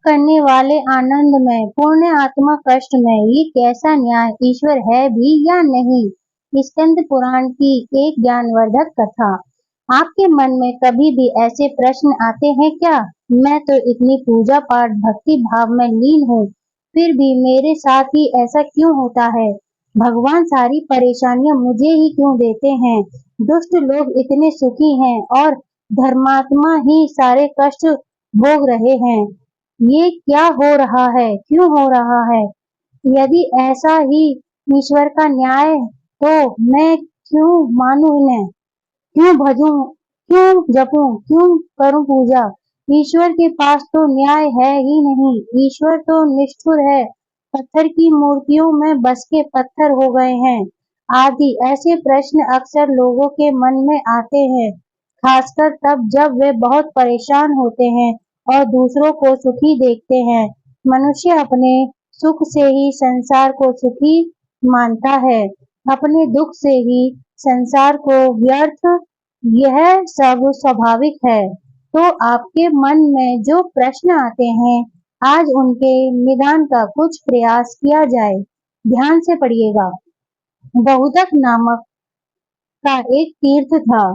करने वाले आनंद में, पुण्य आत्मा कष्ट में, ये कैसा न्याय, ईश्वर है भी या नहीं। स्कंद पुराण की एक ज्ञानवर्धक कथा। आपके मन में कभी भी ऐसे प्रश्न आते हैं क्या? मैं तो इतनी पूजा पाठ भक्ति भाव में लीन हूँ, फिर भी मेरे साथ ही ऐसा क्यों होता है? भगवान सारी परेशानियां मुझे ही क्यों देते हैं? दुष्ट लोग इतने सुखी हैं और धर्मात्मा ही सारे कष्ट भोग रहे हैं। ये क्या हो रहा है? क्यों हो रहा है? यदि ऐसा ही ईश्वर का न्याय तो मैं क्यों मानूं इन्हें? क्यों भजूं? क्यों जपूं? क्यों करूं पूजा? ईश्वर के पास तो न्याय है ही नहीं। ईश्वर तो निष्ठुर है, पत्थर की मूर्तियों में बस के पत्थर हो गए हैं। आदि ऐसे प्रश्न अक्सर लोगों के मन में आते हैं, खासकर तब जब वे बहुत परेशान होते हैं और दूसरों को सुखी देखते हैं। मनुष्य अपने सुख से ही संसार को सुखी मानता है, अपने दुख से ही संसार को व्यर्थ। यह सब स्वाभाविक है। तो आपके मन में जो प्रश्न आते हैं, आज उनके निदान का कुछ प्रयास किया जाए। ध्यान से पढ़िएगा। बहुदक नामक का एक तीर्थ था।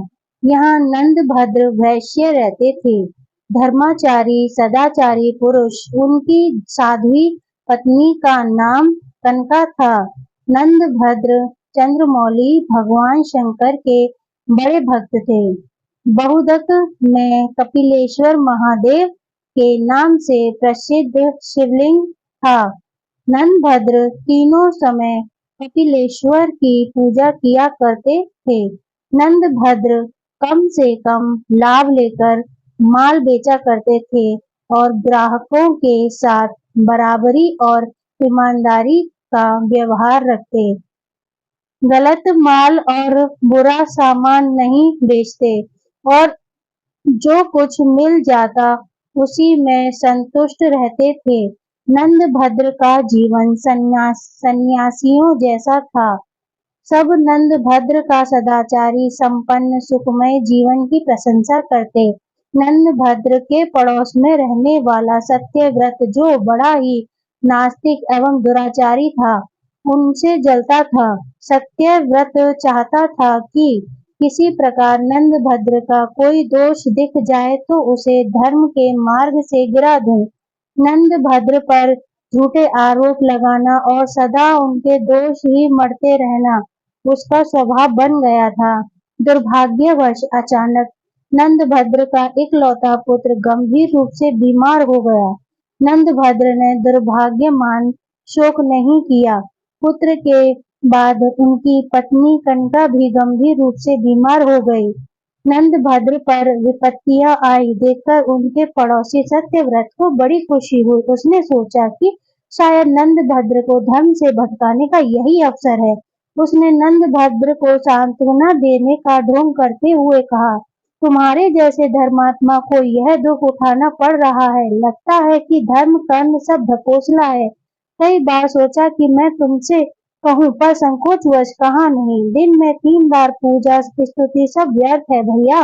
यहाँ नंद भद्र वैश्य रहते थे, धर्माचारी सदाचारी पुरुष। उनकी साध्वी पत्नी का नाम कनका था। नंद भद्र चंद्रमौली भगवान शंकर के बड़े भक्त थे। बहुदक में कपिलेश्वर महादेव के नाम से प्रसिद्ध शिवलिंग था। नंद भद्र तीनों समय कपिलेश्वर की पूजा किया करते थे। नंद भद्र कम से कम लाभ लेकर माल बेचा करते थे और ग्राहकों के साथ बराबरी और ईमानदारी का व्यवहार रखते। गलत माल और बुरा सामान नहीं बेचते और जो कुछ मिल जाता उसी में संतुष्ट रहते थे। नंद भद्र का जीवन सन्यासियों जैसा था। सब नंद भद्र का सदाचारी संपन्न सुखमय जीवन की प्रशंसा करते। नंद भद्र के पड़ोस में रहने वाला सत्यव्रत, जो बड़ा ही नास्तिक एवं दुराचारी था, उनसे जलता था। सत्यव्रत चाहता था कि किसी प्रकार नंद भद्र का कोई दोष दिख जाए तो उसे धर्म के मार्ग से गिरा दूं। नंद भद्र पर झूठे आरोप लगाना और सदा उनके दोष ही मढ़ते रहना उसका स्वभाव बन गया था। दुर्भाग्यवश अचानक नंद भद्र का इकलौता पुत्र गंभीर रूप से बीमार हो गया। नंद भद्र ने दुर्भाग्यमान शोक नहीं किया। पुत्र के बाद उनकी पत्नी कनका भी गंभीर रूप से बीमार हो गई। नंद भद्र पर विपत्तियां आई देखकर उनके पड़ोसी सत्यव्रत को बड़ी खुशी हुई। उसने सोचा कि शायद नंद भद्र को धर्म से भटकाने का यही अवसर है। उसने नंद भद्र को सांत्वना देने का ढोंग करते हुए कहा, तुम्हारे जैसे धर्मात्मा को यह दुख उठाना पड़ रहा है। लगता है कि धर्म कर्म सब ढकोसला है। कई बार सोचा कि मैं तुमसे कहूँ, पर संकोचवश कहा नहीं। दिन में 3 बार पूजा स्तुति सब व्यर्थ है। भैया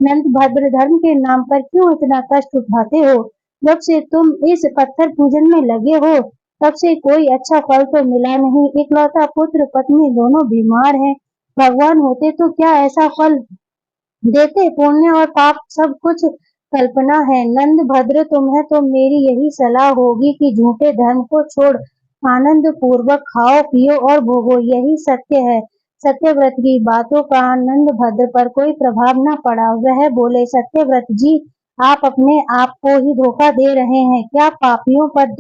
नंद भद्र, धर्म के नाम पर क्यों इतना कष्ट उठाते हो? जब से तुम इस पत्थर पूजन में लगे हो तब से कोई अच्छा फल तो मिला नहीं। इकलौता पुत्र पत्नी दोनों बीमार हैं। भगवान होते तो क्या ऐसा फल देते? पुण्य और पाप सब कुछ कल्पना है। नंद भद्र, तुम्हें तो मेरी यही सलाह होगी कि झूठे धर्म को छोड़ आनंद पूर्वक खाओ पियो और भोगो, यही सत्य है। सत्यव्रत की बातों का नंद भद्र पर कोई प्रभाव न पड़ा। वह बोले, सत्यव्रत जी, आप अपने आप को ही धोखा दे रहे हैं। क्या पापियों पर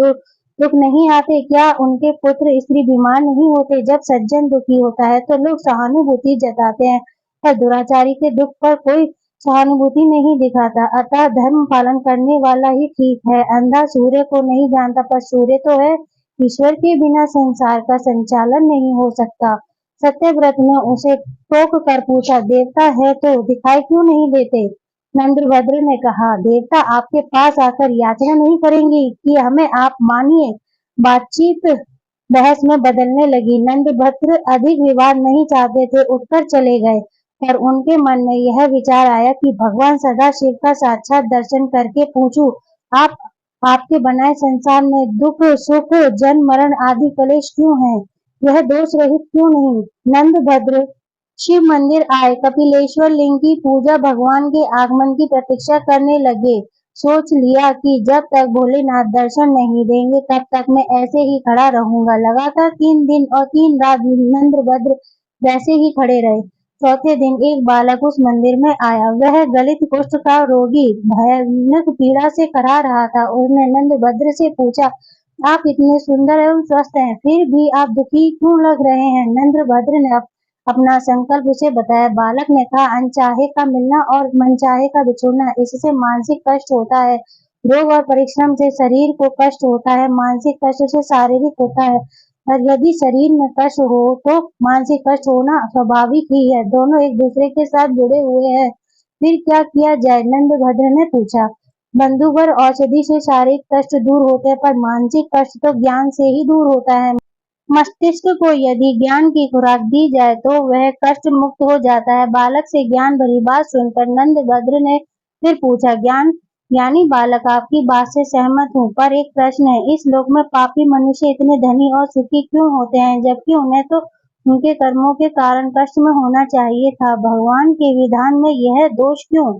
दुख नहीं आते? क्या उनके पुत्र स्त्री बीमार नहीं होते? जब सज्जन दुखी होता है तो लोग सहानुभूति जताते हैं, पर दुराचारी के दुख पर कोई सहानुभूति नहीं दिखाता। अतः धर्म पालन करने वाला ही ठीक है। अंधा सूर्य को नहीं जानता, पर सूर्य तो है। ईश्वर के बिना संसार का संचालन नहीं हो सकता। सत्यव्रत ने उसे टोक कर पूछा, देवता है तो दिखाई क्यों नहीं देते? नंदभद्र ने कहा, देवता आपके पास आकर याचना नहीं करेंगी कि हमें आप मानिए। बातचीत बहस में बदलने लगी। नंदभद्र अधिक विवाद नहीं चाहते थे, उठकर चले गए, पर उनके मन में यह विचार आया कि भगवान सदाशिव का साक्षात दर्शन करके पूछूं, आप आपके बनाए संसार में दुख सुख जन्म मरण आदि कलेश क्यों हैं? यह दोष रहित क्यों नहीं? नंदभद्र शिव मंदिर आए, कपिलेश्वर लिंग की पूजा, भगवान के आगमन की प्रतीक्षा करने लगे। सोच लिया कि जब तक भोलेनाथ दर्शन नहीं देंगे तब तक मैं ऐसे ही खड़ा रहूंगा। लगातार 3 दिन और 3 रात नंदभद्र वैसे ही खड़े रहे। चौथे दिन एक बालक उस मंदिर में आया। वह गलित कुष्ठ का रोगी भयानक पीड़ा से करा रहा था। उसने नंदभद्र से पूछा, आप इतने सुंदर एवं स्वस्थ हैं, फिर भी आप दुखी क्यों लग रहे हैं? नंदभद्र ने अपना संकल्प उसे बताया। बालक ने कहा, अनचाहे का मिलना और मनचाहे का बिछुड़ना, इससे मानसिक कष्ट होता है। रोग और परिश्रम से शरीर को कष्ट होता है, मानसिक कष्ट से शारीरिक होता है। और यदि शरीर में कष्ट हो तो मानसिक कष्ट होना स्वाभाविक ही है। दोनों एक दूसरे के साथ जुड़े हुए हैं। फिर क्या किया जाए? नंदभद्र ने पूछा। बंधुवर औषधि से शारीरिक कष्ट दूर होते हैं, पर मानसिक कष्ट तो ज्ञान से ही दूर होता है। मस्तिष्क को यदि ज्ञान की खुराक दी जाए तो वह कष्ट मुक्त हो जाता है। बालक से ज्ञान भरी बात सुनकर नंदभद्र ने फिर पूछा, ज्ञानी बालक, आपकी बात से सहमत हूँ, पर एक प्रश्न है। इस लोक में पापी मनुष्य इतने धनी और सुखी क्यों होते हैं, जबकि उन्हें तो उनके कर्मों के कारण कष्ट में होना चाहिए था? भगवान के विधान में यह दोष क्यों?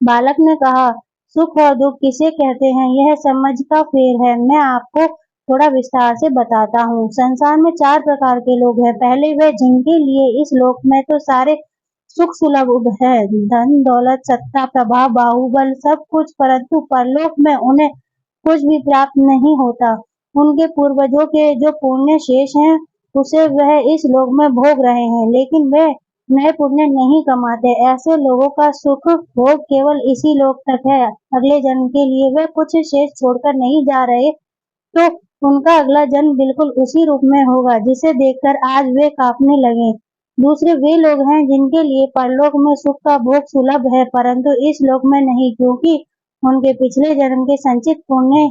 बालक ने कहा, सुख और दुख किसे कहते हैं, यह समझ का फेर है। मैं आपको थोड़ा विस्तार से बताता हूँ। संसार में 4 प्रकार के लोग हैं। पहले वे जिनके लिए इस लोक में तो सारे सुख सुलभ है, धन दौलत सत्ता प्रभाव बाहुबल सब कुछ, परंतु परलोक में उन्हें कुछ भी प्राप्त नहीं होता। उनके पूर्वजों के जो पुण्य शेष हैं उसे वह इस लोक में भोग रहे हैं, लेकिन वे नए पुण्य नहीं कमाते। ऐसे लोगों का सुख भोग केवल इसी लोक तक है। अगले जन्म के लिए वे कुछ शेष छोड़कर नहीं जा रहे, तो उनका अगला जन्म बिल्कुल उसी रूप में होगा जिसे देखकर आज वे कांपने लगे। दूसरे वे लोग हैं जिनके लिए परलोक में सुख का भोग सुलभ है, परंतु इस लोक में नहीं, क्योंकि उनके पिछले जन्म के संचित पुण्य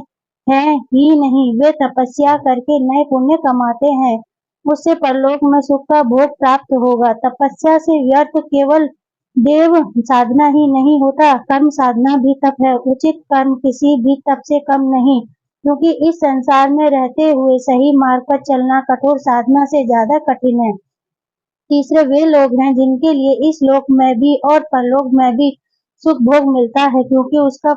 है ही नहीं। वे तपस्या करके नए पुण्य कमाते हैं, उससे परलोक में सुख का भोग प्राप्त होगा। तपस्या से व्यर्थ केवल देव साधना ही नहीं होता, कर्म साधना भी तप है। उचित कर्म किसी भी तप से कम नहीं, क्योंकि इस संसार में रहते हुए सही मार्ग पर चलना कठोर साधना से ज्यादा कठिन है। तीसरे वे लोग हैं जिनके लिए इस लोक में भी और परलोक में भी सुख भोग मिलता है, क्योंकि उसका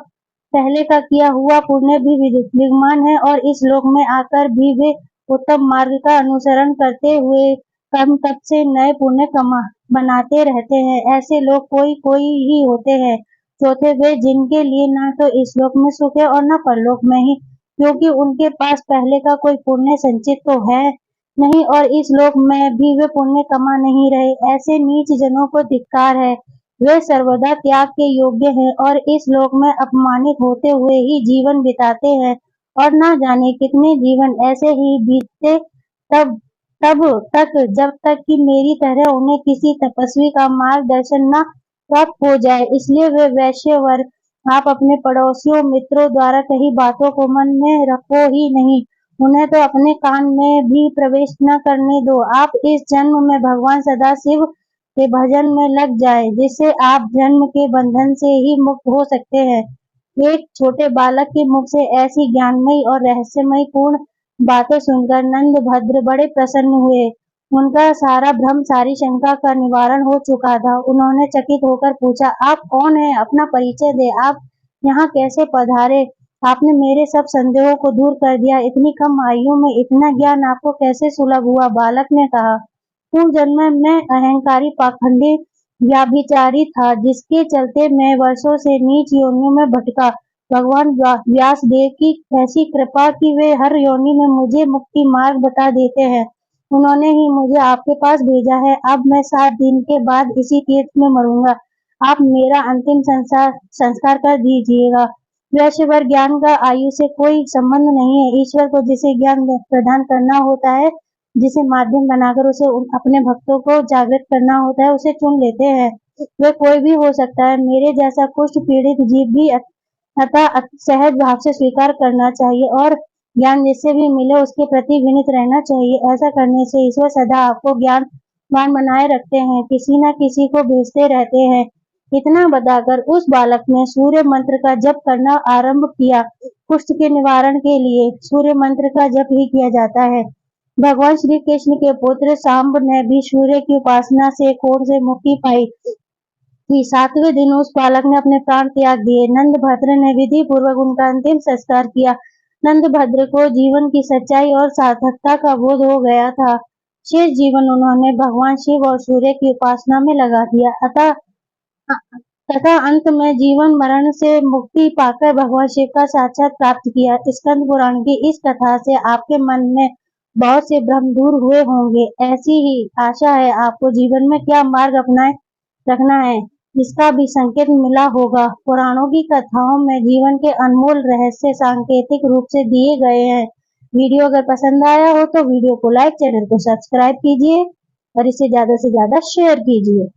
पहले का किया हुआ पुण्य भी विद्यमान है और इस लोक में आकर भी वे उत्तम मार्ग का अनुसरण करते हुए कर्म तप से नए पुण्य बनाते रहते हैं। ऐसे लोग कोई कोई ही होते हैं। चौथे वे जिनके लिए ना तो इस लोक में सुख है और न परलोक में ही, क्योंकि उनके पास पहले का कोई पुण्य संचित तो है नहीं और इस लोक में भी वे पुण्य कमा नहीं रहे। ऐसे नीच जनों को धिक्कार है। वे सर्वदा त्याग के योग्य हैं और इस लोक में अपमानित होते हुए ही जीवन बिताते हैं और न जाने कितने जीवन ऐसे ही बीतते तब तब तक जब तक कि मेरी तरह उन्हें किसी तपस्वी का मार्गदर्शन न प्राप्त हो जाए। इसलिए वे वैश्य वर्ग, आप अपने पड़ोसियों मित्रों द्वारा कही बातों को मन में रखो ही नहीं, उन्हें तो अपने कान में भी प्रवेश न करने दो। आप इस जन्म में भगवान सदाशिव के भजन में लग जाए, जिससे आप जन्म के बंधन से ही मुक्त हो सकते हैं। एक छोटे बालक के मुख से ऐसी ज्ञानमयी और रहस्यमयी पूर्ण बातें सुनकर नंदभद्र बड़े प्रसन्न हुए। उनका सारा भ्रम सारी शंका का निवारण हो चुका था। उन्होंने चकित होकर पूछा, आप कौन हैं? अपना परिचय दे। आप यहाँ कैसे पधारे? आपने मेरे सब संदेहों को दूर कर दिया। इतनी कम आयु में इतना ज्ञान आपको कैसे सुलभ हुआ? बालक ने कहा, पूर्व जन्म में मैं अहंकारी पाखंडी व्याभिचारी था, जिसके चलते मैं वर्षों से नीच योनियों में भटका। भगवान व्यास देव की ऐसी कृपा कि वे हर योनि में मुझे मुक्ति मार्ग बता देते हैं। उन्होंने ही मुझे आपके पास भेजा है। अब मैं 7 दिन के बाद इसी तीर्थ में मरूंगा। आप मेरा अंतिम संस्कार कर दीजिएगा। वैश्यवर ज्ञान का आयु से कोई संबंध नहीं है। ईश्वर को जिसे ज्ञान प्रदान करना होता है, जिसे माध्यम बनाकर उसे अपने भक्तों को जागृत करना होता है, उसे चुन लेते हैं। वे कोई भी हो सकता है। मेरे जैसा कुष्ठ पीड़ित जीव भी अतः सहज भाव से स्वीकार करना चाहिए और ज्ञान जिससे भी मिले उसके प्रति विनीत रहना चाहिए। ऐसा करने से ईश्वर सदा आपको ज्ञानवान बनाए रखते हैं, किसी न किसी को भेजते रहते हैं। इतना बताकर उस बालक ने सूर्य मंत्र का जप करना आरंभ किया। कुष्ठ के निवारण के लिए सूर्य मंत्र का जप ही किया जाता है। भगवान श्री कृष्ण के पुत्र सांब ने भी सूर्य की उपासना से कोढ़ से मुक्ति पाई थी। 7वें दिन उस बालक ने अपने प्राण त्याग दिए। नंदभद्र ने विधि पूर्वक उनका अंतिम संस्कार किया। नंदभद्र को जीवन की सच्चाई और सार्थकता का बोध हो गया था। शेष जीवन उन्होंने भगवान शिव और सूर्य की उपासना में लगा दिया। तथा अंत में जीवन मरण से मुक्ति पाकर भगवान शिव का साक्षात प्राप्त किया। स्कंद पुराण की इस कथा से आपके मन में बहुत से भ्रम दूर हुए होंगे। ऐसी ही आशा है आपको जीवन में क्या मार्ग अपनाए रखना है, जिसका भी संकेत मिला होगा। पुराणों की कथाओं में जीवन के अनमोल रहस्य सांकेतिक रूप से दिए गए हैं। वीडियो अगर पसंद आया हो तो वीडियो को लाइक, चैनल को सब्सक्राइब कीजिए और इसे ज्यादा से ज्यादा शेयर कीजिए।